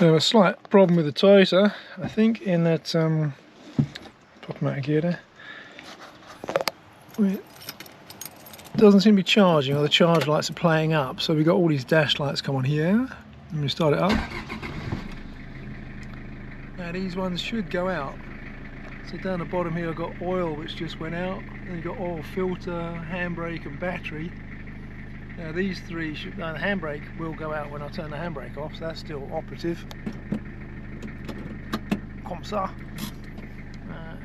Now, a slight problem with the Toyota, I think, in that pop them out of gear there. It doesn't seem to be charging, or the charge lights are playing up. So we've got all these dash lights come on here. Let me start it up. Now these ones should go out. So down the bottom here I've got oil which just went out. Then you've got oil filter, handbrake and battery. Now these three should, the handbrake will go out when I turn the handbrake off, so that's still operative. Comme ça.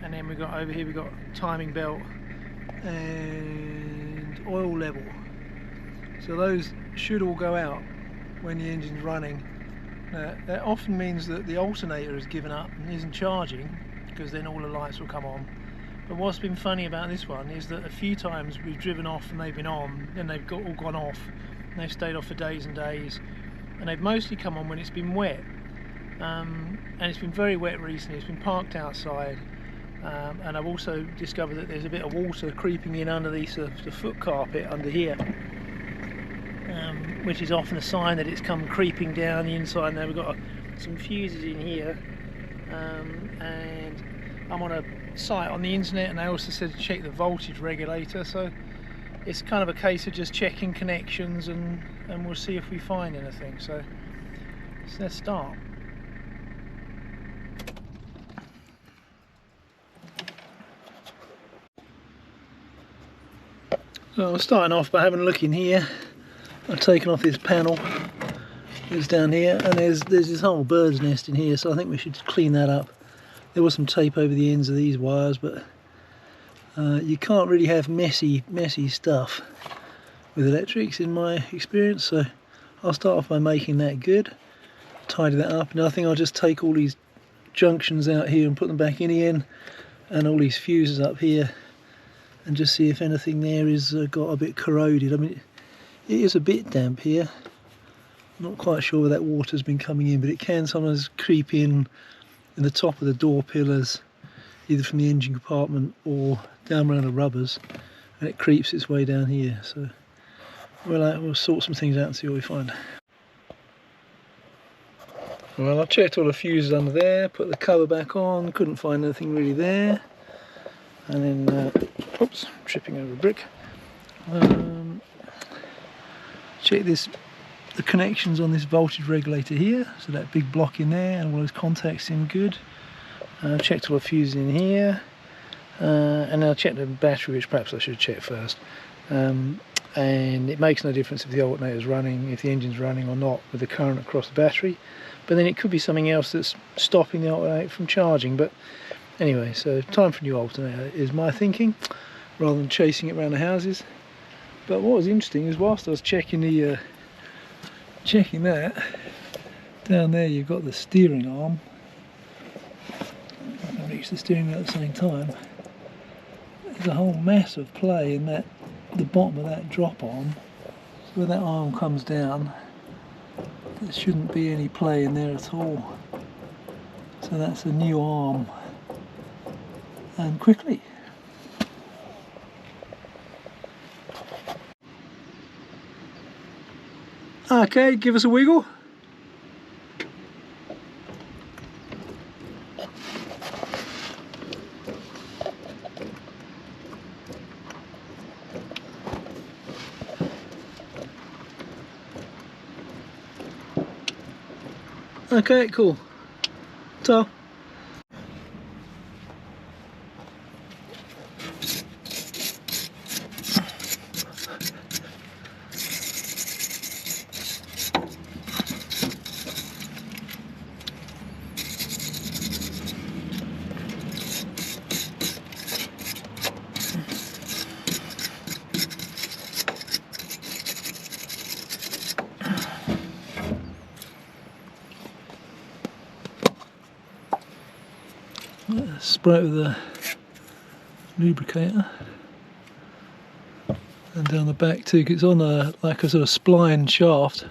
And then we've got over here, we've got timing belt and oil level. So those should all go out when the engine's running. That often means that the alternator has given up and isn't charging, because then all the lights will come on. But what's been funny about this one is that a few times we've driven off and they've been on, then they've all gone off, and they've stayed off for days and days, and they've mostly come on when it's been wet. And it's been very wet recently. It's been parked outside, and I've also discovered that there's a bit of water creeping in underneath the foot carpet under here, which is often a sign that it's come creeping down the inside. Now we've got some fuses in here, and I'm on a site on the internet, and they also said to check the voltage regulator, so it's kind of a case of just checking connections, and we'll see if we find anything. So let's start. So I'm starting off by having a look in here. I've taken off this panel. It's down here, and there's this whole bird's nest in here, so I think we should clean that up. There was some tape over the ends of these wires, but you can't really have messy stuff with electrics in my experience, so I'll start off by making that good, tidy that up, and I think I'll just take all these junctions out here and put them back in again, and all these fuses up here, and just see if anything there is got a bit corroded. I mean, it is a bit damp here. Not quite sure where that water's been coming in, but it can sometimes creep in the top of the door pillars, either from the engine compartment or down around the rubbers, and it creeps its way down here. So we'll sort some things out and see what we find. Well, I've checked all the fuses under there, put the cover back on, couldn't find anything really there, and then oops, tripping over a brick. Check the connections on this voltage regulator here, so that big block in there and all those contacts seem good. I've checked all the fuses in here, and I'll check the battery, which perhaps I should check first. And it makes no difference if the alternator's running, if the engine's running or not with the current across the battery, but then it could be something else that's stopping the alternator from charging. But anyway, so time for a new alternator is my thinking, rather than chasing it around the houses. But what was interesting is, whilst I was checking that, down there you've got the steering arm. I can reach the steering wheel at the same time. There's a whole mass of play in that, the bottom of that drop arm. So where that arm comes down, there shouldn't be any play in there at all. So that's a new arm. And quickly. Okay, give us a wiggle. Okay, cool. So spray it with a lubricator, and down the back too, because it's on like a sort of spline shaft,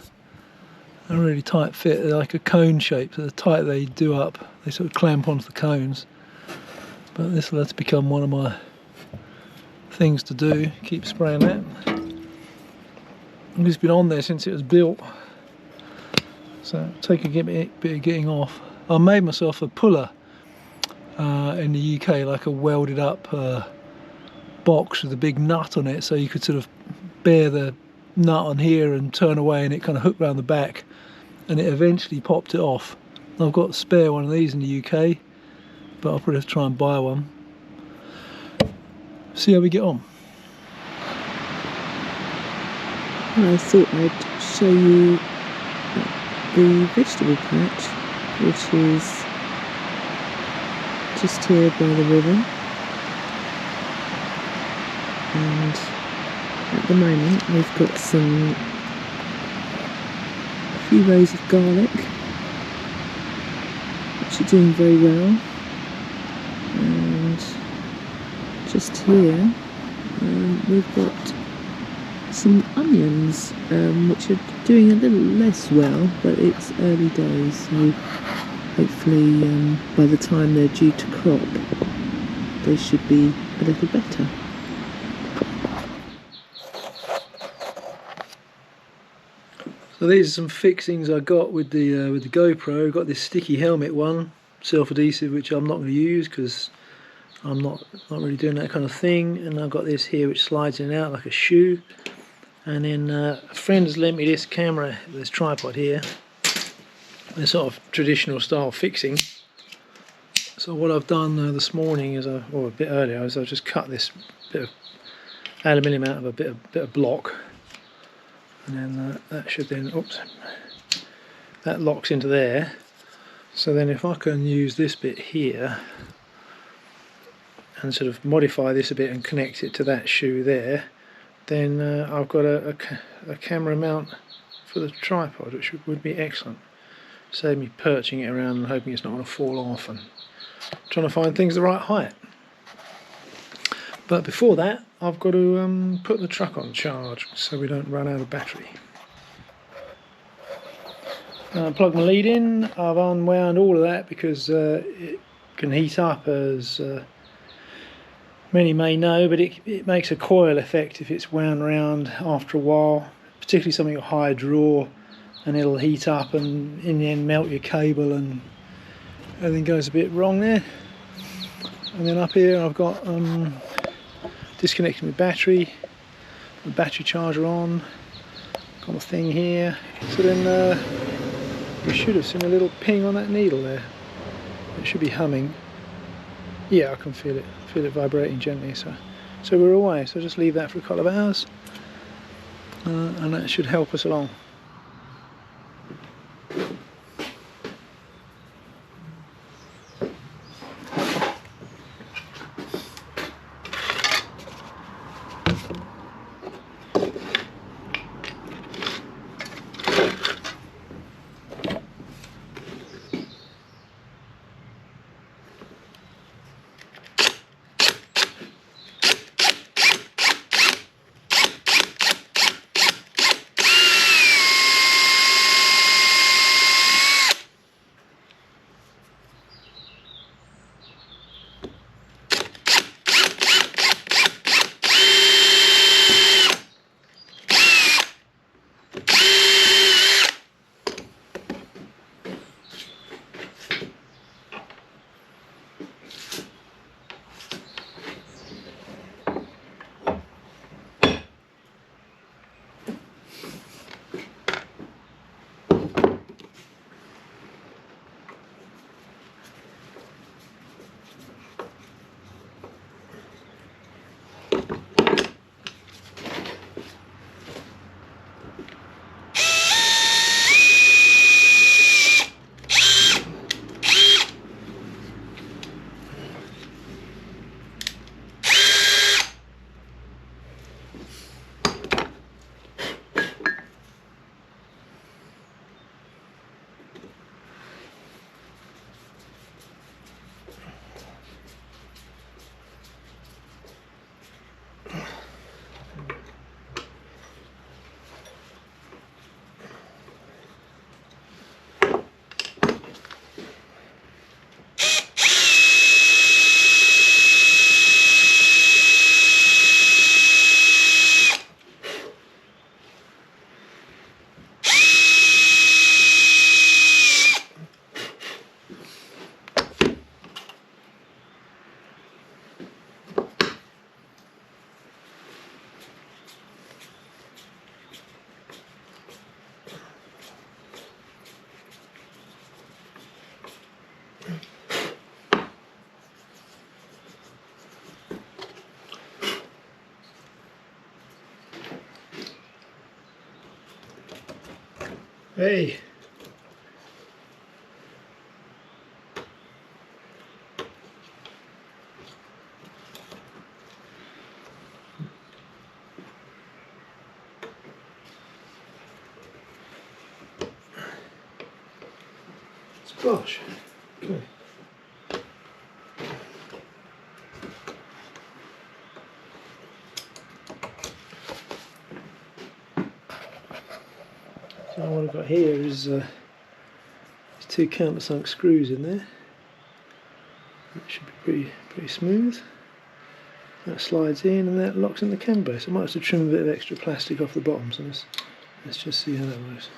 a really tight fit. They're like a cone shape, so the tighter they do up, they sort of clamp onto the cones. But this will have to become one of my things to do, keep spraying that. It's been on there since it was built, So take a bit of getting off. I made myself a puller in the UK, like a welded up box with a big nut on it, so you could sort of bear the nut on here and turn away, and it kind of hooked around the back, and it eventually popped it off. I've got a spare one of these in the UK, but I'll probably have to try and buy one. See how we get on. I thought I'd show you the vegetable patch, which is just here by the river, and at the moment we've got a few rows of garlic which are doing very well, and just here we've got some onions which are doing a little less well, but it's early days, so hopefully by the time they're due to crop they should be a little better. So these are some fixings I got with the GoPro. I've got this sticky helmet one, self-adhesive, which I'm not going to use because I'm not really doing that kind of thing. And I've got this here which slides in and out like a shoe. And then a friend has lent me this camera, this tripod here, this sort of traditional style fixing. So what I've done this morning is, or a bit earlier, is I've just cut this bit of aluminium out of a bit of block, and then that should then, oops, that locks into there. So then if I can use this bit here and sort of modify this a bit and connect it to that shoe there, then I've got a camera mount for the tripod, which would be excellent. Save me perching it around and hoping it's not going to fall off and trying to find things the right height. But before that, I've got to put the truck on charge so we don't run out of battery. Plug my lead in. I've unwound all of that because it can heat up, as many may know, but it makes a coil effect if it's wound around after a while, particularly something with high draw, and it'll heat up and in the end melt your cable and everything goes a bit wrong there. And then up here I've got disconnecting the battery charger on, got my thing here. So then you should have seen a little ping on that needle there. It should be humming. Yeah, I can feel it vibrating gently, so we're away. So just leave that for a couple of hours and that should help us along. Hey! Splash. Okay. So what I've got here is two countersunk screws in there. It should be pretty smooth. That slides in and that locks in the cam base. I might have to trim a bit of extra plastic off the bottom, so let's just see how that works.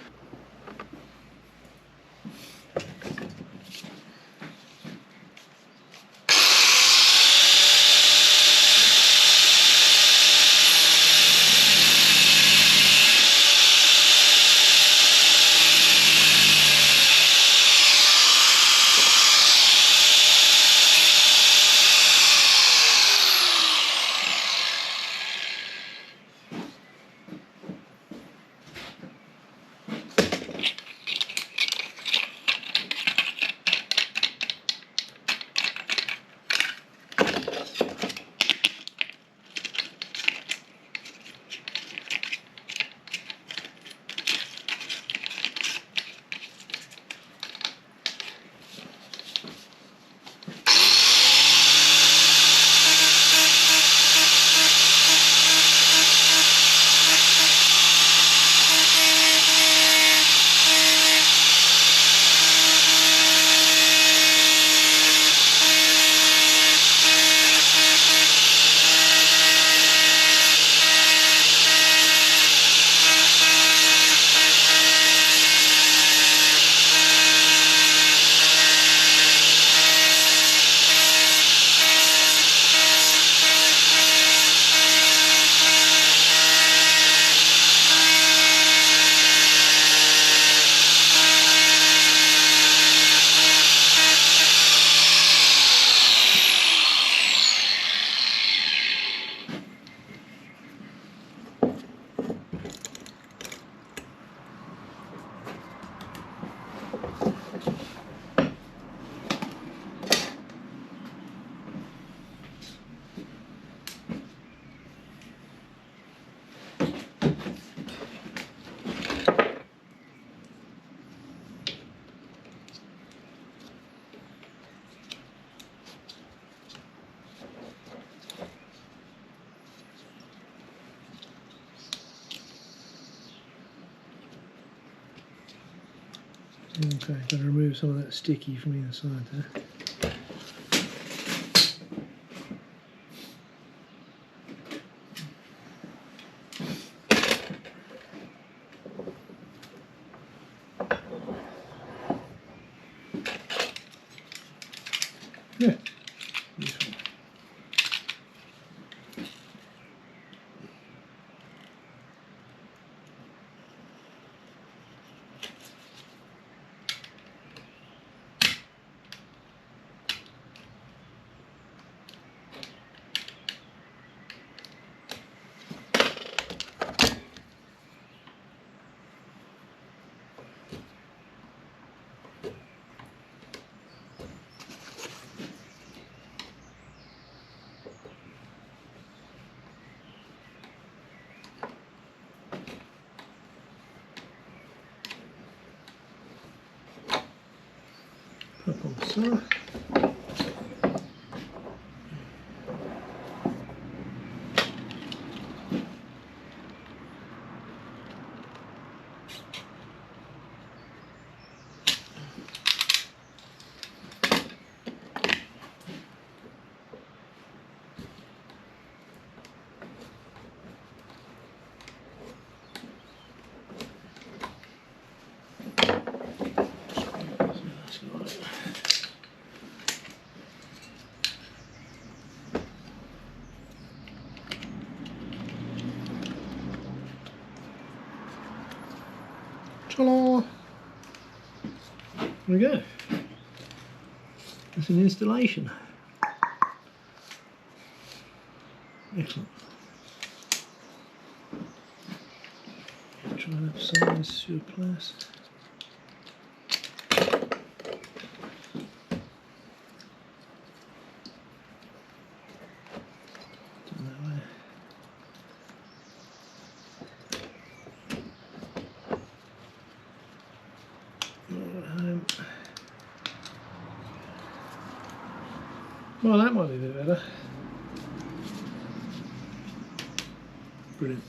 Okay, got to remove some of that sticky from either side there. Yeah, useful. Up on the side. Ta-da! There we go. That's an installation. Excellent. Try that size surplus. Well, that might be a bit better. Brilliant.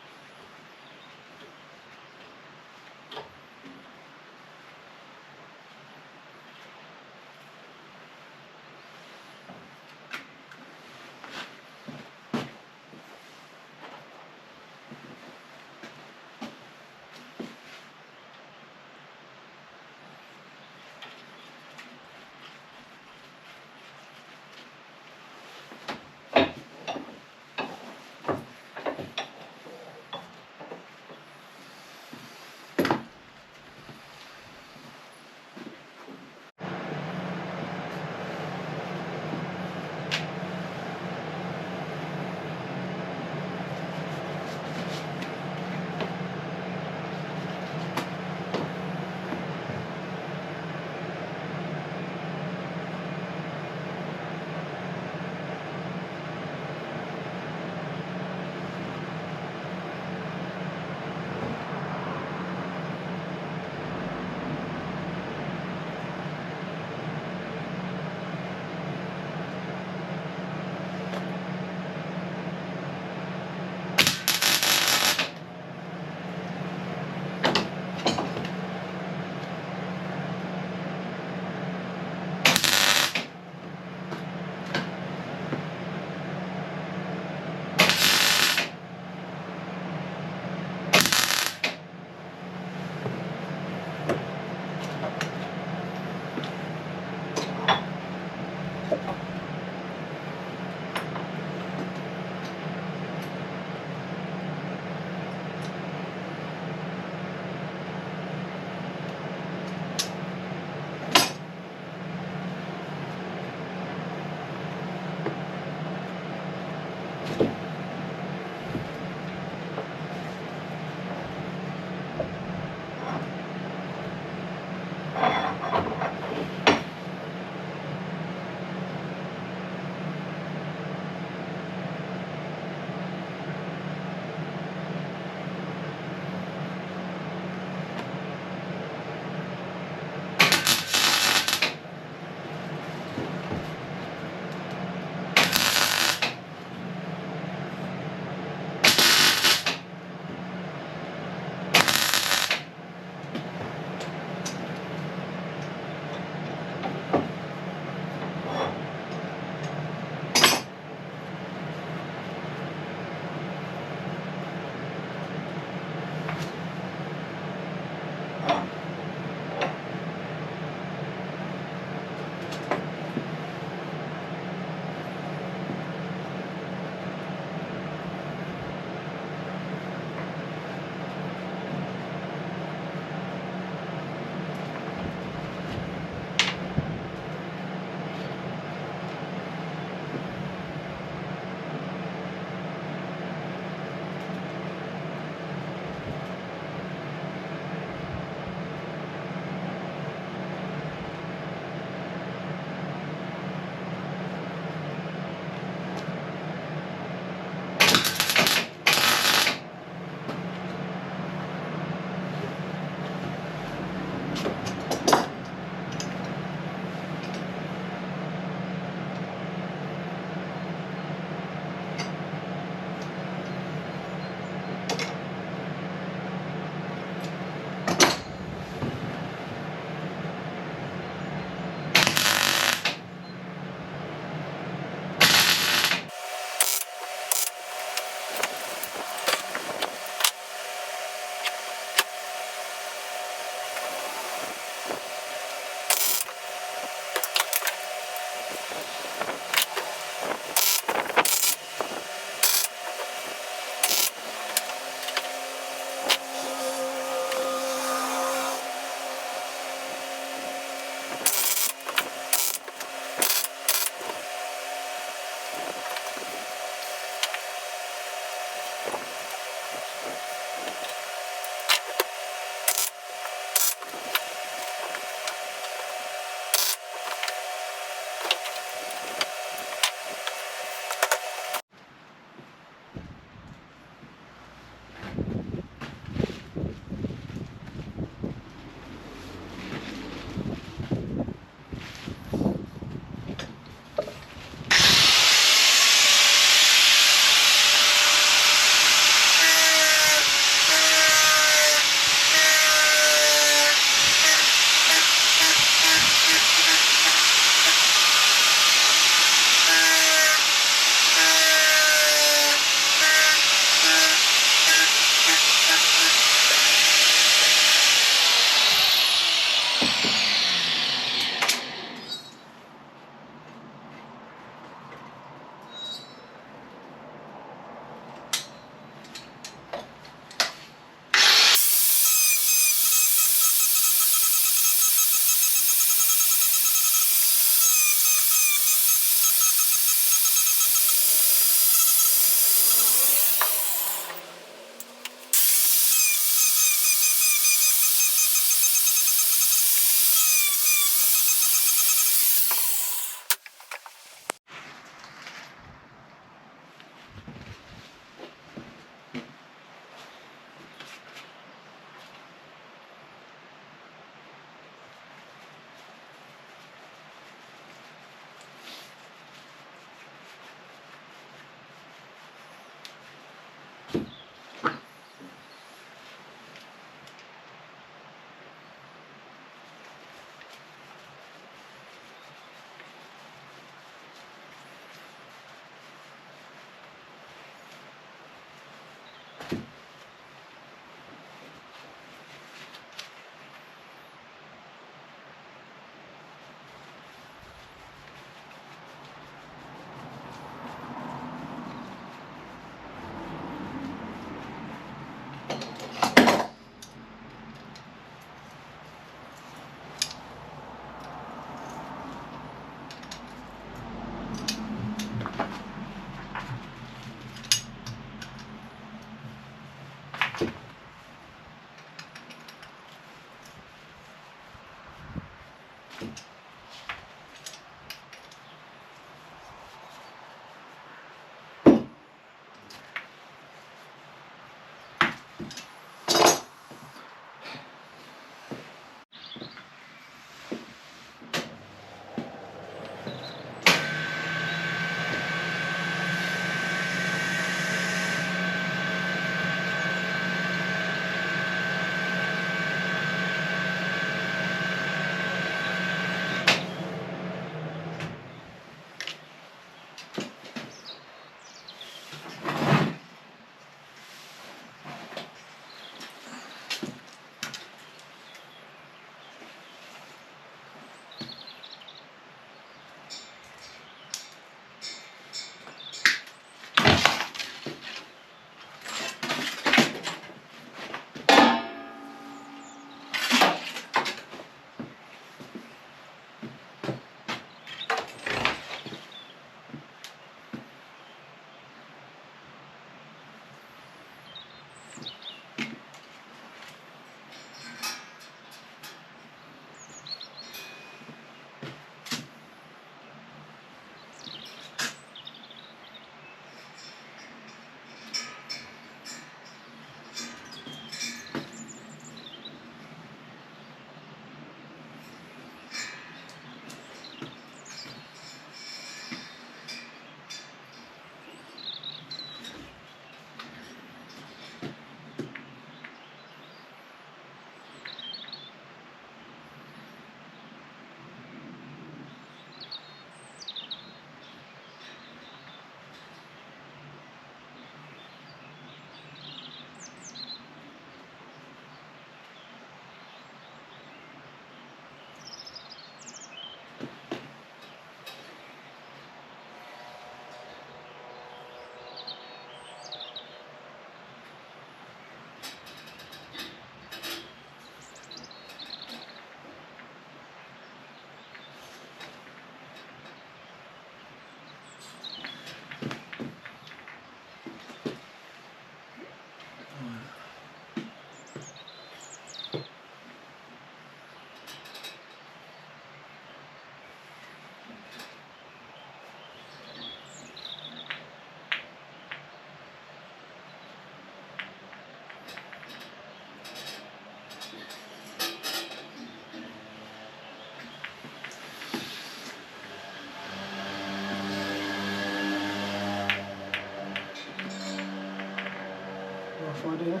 here.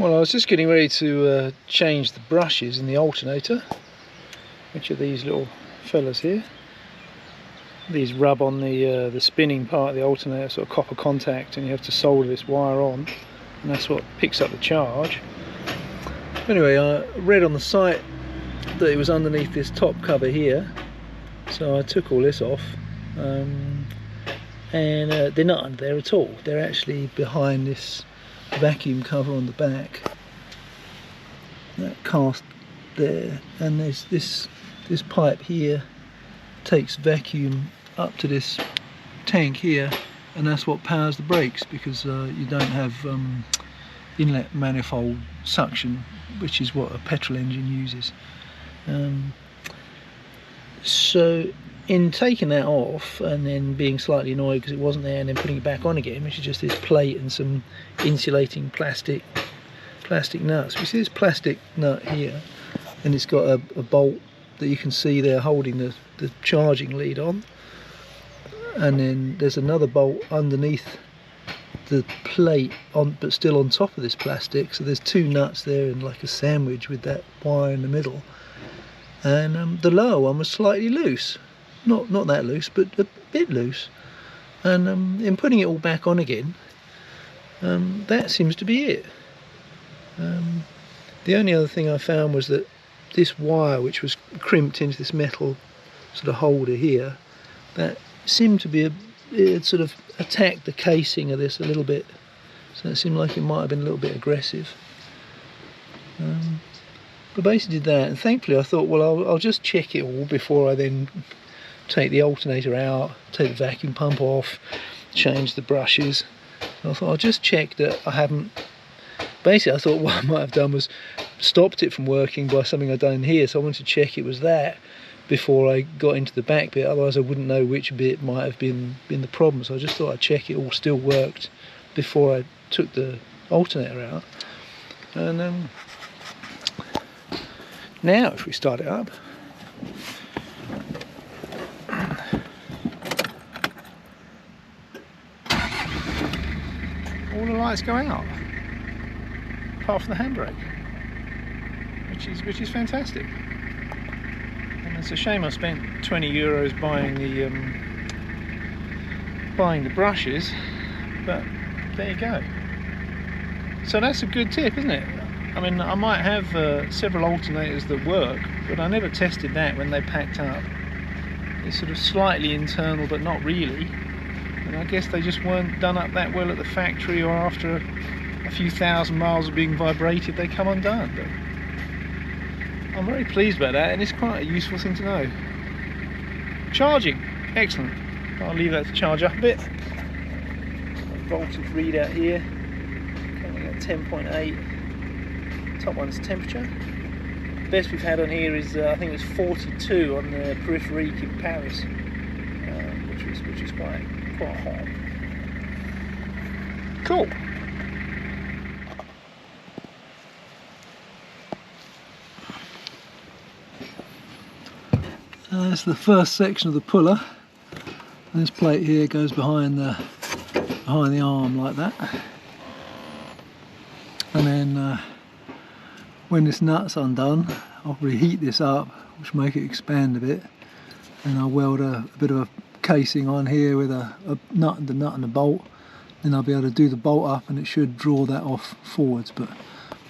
Well, I was just getting ready to change the brushes in the alternator, which are these little fellas here. These rub on the spinning part of the alternator, sort of copper contact, and you have to solder this wire on, and that's what picks up the charge. Anyway, I read on the site that it was underneath this top cover here, so I took all this off, and they're not under there at all. They're actually behind this vacuum cover on the back, that cast there, and there's this pipe here takes vacuum up to this tank here, and that's what powers the brakes, because you don't have inlet manifold suction, which is what a petrol engine uses. So in taking that off and then being slightly annoyed because it wasn't there, and then putting it back on again, which is just this plate and some insulating plastic nuts. We see this plastic nut here, and it's got a bolt that you can see there holding the charging lead on, and then there's another bolt underneath the plate but still on top of this plastic. So there's two nuts there and like a sandwich with that wire in the middle, and the lower one was slightly loose, not that loose, but a bit loose, and in putting it all back on again, that seems to be it. The only other thing I found was that this wire, which was crimped into this metal sort of holder here, that seemed to be it sort of attacked the casing of this a little bit, so it seemed like it might have been a little bit aggressive. But basically did that, and thankfully I thought, well, I'll just check it all before I then take the alternator out, take the vacuum pump off, change the brushes. And I thought I'll just check that I haven't. Basically, I thought what I might have done was stopped it from working by something I'd done here, so I wanted to check it was that before I got into the back bit, otherwise I wouldn't know which bit might have been the problem. So I just thought I'd check it all still worked before I took the alternator out. And now if we start it up, all the lights go out apart from the handbrake, which is fantastic. And it's a shame I spent €20 buying the brushes, but there you go. So that's a good tip, isn't it? I mean, I might have several alternators that work, but I never tested that when they packed up. It's sort of slightly internal, but not really. And I guess they just weren't done up that well at the factory, or after a few thousand miles of being vibrated, they come undone. But I'm very pleased about that, and it's quite a useful thing to know. Charging, excellent. I'll leave that to charge up a bit. Voltage readout here, coming at 10.8. Top one's temperature. Best we've had on here is I think it was 42 on the Périphérique in Paris, which is quite hot. Cool. That's the first section of the puller. This plate here goes behind the arm like that, and then when this nut's undone, I'll reheat this up, which will make it expand a bit, and I'll weld a bit of a casing on here with the nut and a bolt. Then I'll be able to do the bolt up, and it should draw that off forwards, but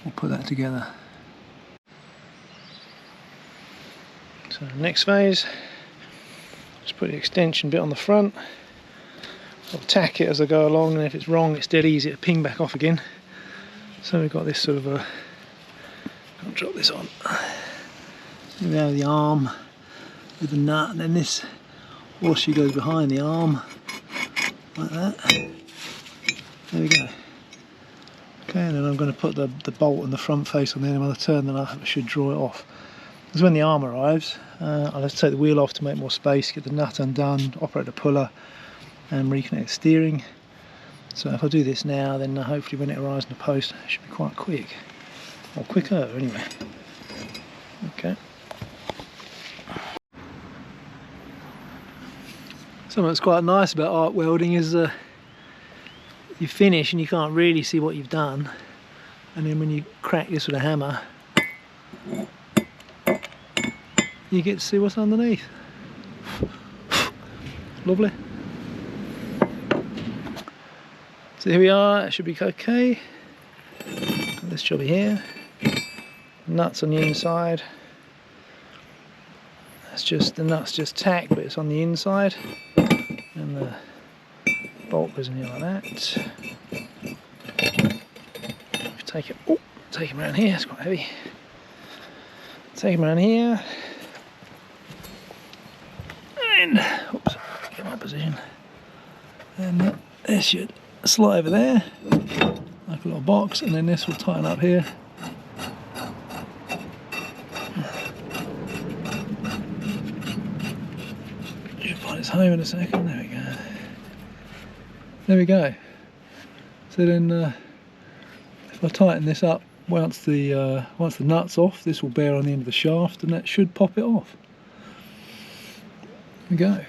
we'll put that together. So next phase, just put the extension bit on the front. I'll tack it as I go along, and if it's wrong, it's dead easy to ping back off again. So we've got this sort of a, I'll drop this on. We have the arm with the nut, and then this washer goes behind the arm like that. There we go. Okay, and then I'm going to put the bolt and the front face on there, and when I turn the nut, I should draw it off. Because when the arm arrives, I'll have to take the wheel off to make more space, get the nut undone, operate the puller, and reconnect the steering. So if I do this now, then hopefully when it arrives in the post, it should be quite quick. Or quicker, anyway. Okay. Something that's quite nice about arc welding is you finish and you can't really see what you've done and then when you crack this with a hammer, you get to see what's underneath. Lovely. So here we are, it should be okay. Got this jobby here. Nuts on the inside. That's just, the nut's just tack, but it's on the inside. And the bolt goes in here like that. Take it, oh, take him around here, it's quite heavy. Take him around here. And, oops, get my position. And this should slide over there, like a little box, and then this will tighten up here. Should find its home in a second, there we go. There we go. So then, if I tighten this up, once the nut's off, this will bear on the end of the shaft, and that should pop it off. There we go.